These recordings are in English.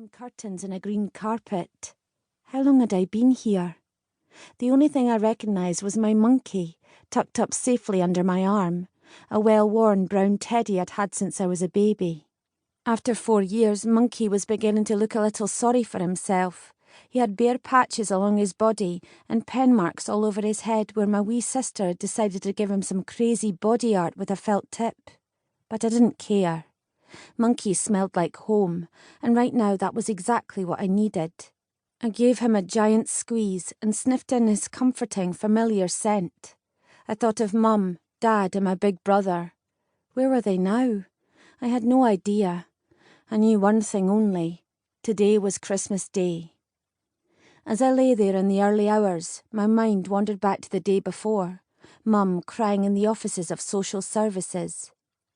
green curtains and a green carpet. How long had I been here? The only thing I recognised was my monkey, tucked up safely under my arm, a well-worn brown teddy I'd had since I was a baby. After 4 years, Monkey was beginning to look a little sorry for himself. He had bare patches along his body and pen marks all over his head where my wee sister had decided to give him some crazy body art with a felt tip. But I didn't care. Monkey smelled like home, and right now that was exactly what I needed. I gave him a giant squeeze and sniffed in his comforting, familiar scent. I thought of Mum, Dad and my big brother. Where were they now? I had no idea. I knew one thing only. Today was Christmas Day. As I lay there in the early hours, my mind wandered back to the day before. Mum crying in the offices of social services.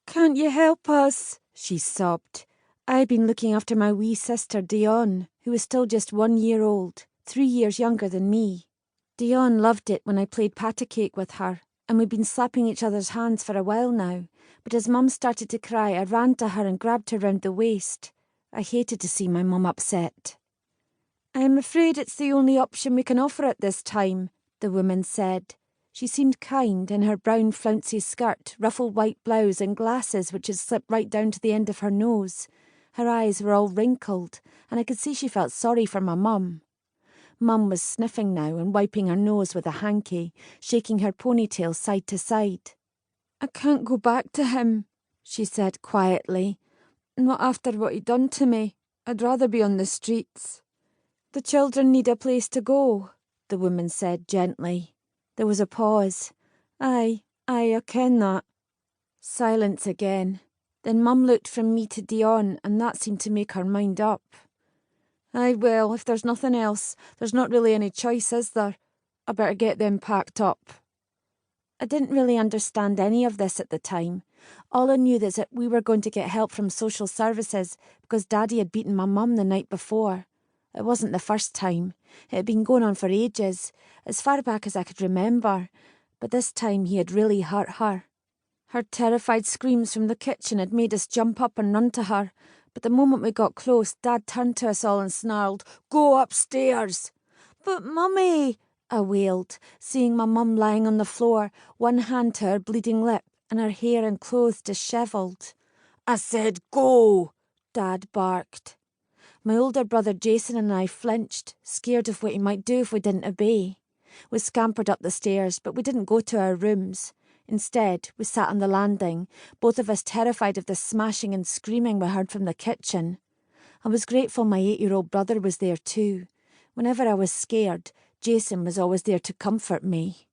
"Can't you help us?" she sobbed. I'd been looking after my wee sister Dion, who was still just 1 year old, 3 years younger than me. Dion loved it when I played patty cake with her, and we'd been slapping each other's hands for a while now, but as Mum started to cry, I ran to her and grabbed her round the waist. I hated to see my mum upset. "I'm afraid it's the only option we can offer at this time," the woman said. She seemed kind in her brown flouncy skirt, ruffled white blouse and glasses which had slipped right down to the end of her nose. Her eyes were all wrinkled, and I could see she felt sorry for my mum. Mum was sniffing now and wiping her nose with a hanky, shaking her ponytail side to side. "I can't go back to him," she said quietly. "Not after what he'd done to me. I'd rather be on the streets." "The children need a place to go," the woman said gently. There was a pause. Aye, I ken that. Silence again. Then Mum looked from me to Dion, and that seemed to make her mind up. "Aye, well, if there's nothing else, there's not really any choice, is there? I better get them packed up." I didn't really understand any of this at the time. All I knew is that we were going to get help from social services because Daddy had beaten my mum the night before. It wasn't the first time. It had been going on for ages, as far back as I could remember, but this time he had really hurt her. Her terrified screams from the kitchen had made us jump up and run to her, but the moment we got close, Dad turned to us all and snarled, "Go upstairs!" "But Mummy!" I wailed, seeing my mum lying on the floor, one hand to her bleeding lip, and her hair and clothes dishevelled. "I said go!" Dad barked. My older brother Jason and I flinched, scared of what he might do if we didn't obey. We scampered up the stairs, but we didn't go to our rooms. Instead, we sat on the landing, both of us terrified of the smashing and screaming we heard from the kitchen. I was grateful my 8-year-old brother was there too. Whenever I was scared, Jason was always there to comfort me.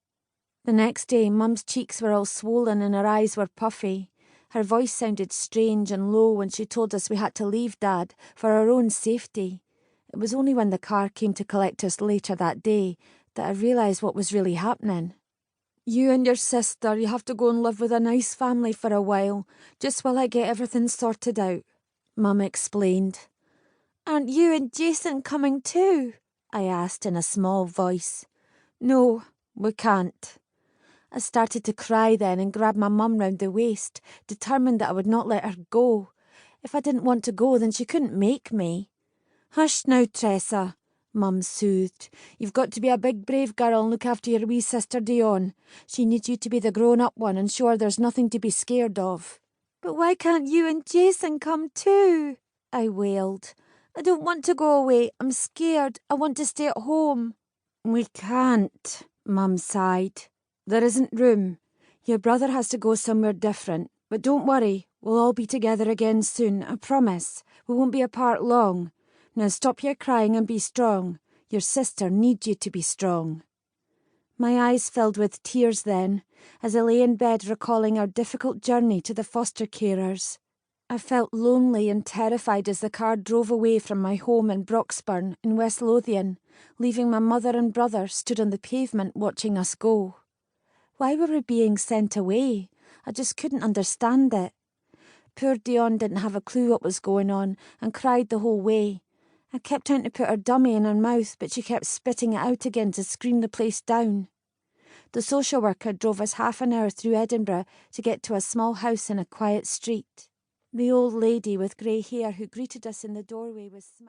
The next day, Mum's cheeks were all swollen and her eyes were puffy. Her voice sounded strange and low when she told us we had to leave Dad for our own safety. It was only when the car came to collect us later that day that I realised what was really happening. "You and your sister, you have to go and live with a nice family for a while, just while I get everything sorted out," Mum explained. "Aren't you and Jason coming too?" I asked in a small voice. "No, we can't." I started to cry then and grabbed my mum round the waist, determined that I would not let her go. If I didn't want to go, then she couldn't make me. "Hush now, Tressa," Mum soothed. "You've got to be a big brave girl and look after your wee sister Dion. She needs you to be the grown-up one and show her there's nothing to be scared of." "But why can't you and Jason come too?" I wailed. "I don't want to go away. I'm scared. I want to stay at home." "We can't," Mum sighed. "There isn't room. Your brother has to go somewhere different. But don't worry, we'll all be together again soon, I promise. We won't be apart long. Now stop your crying and be strong. Your sister needs you to be strong." My eyes filled with tears then, as I lay in bed recalling our difficult journey to the foster carers. I felt lonely and terrified as the car drove away from my home in Broxburn in West Lothian, leaving my mother and brother stood on the pavement watching us go. Why were we being sent away? I just couldn't understand it. Poor Dion didn't have a clue what was going on and cried the whole way. I kept trying to put her dummy in her mouth, but she kept spitting it out again to scream the place down. The social worker drove us half an hour through Edinburgh to get to a small house in a quiet street. The old lady with grey hair who greeted us in the doorway was smiling.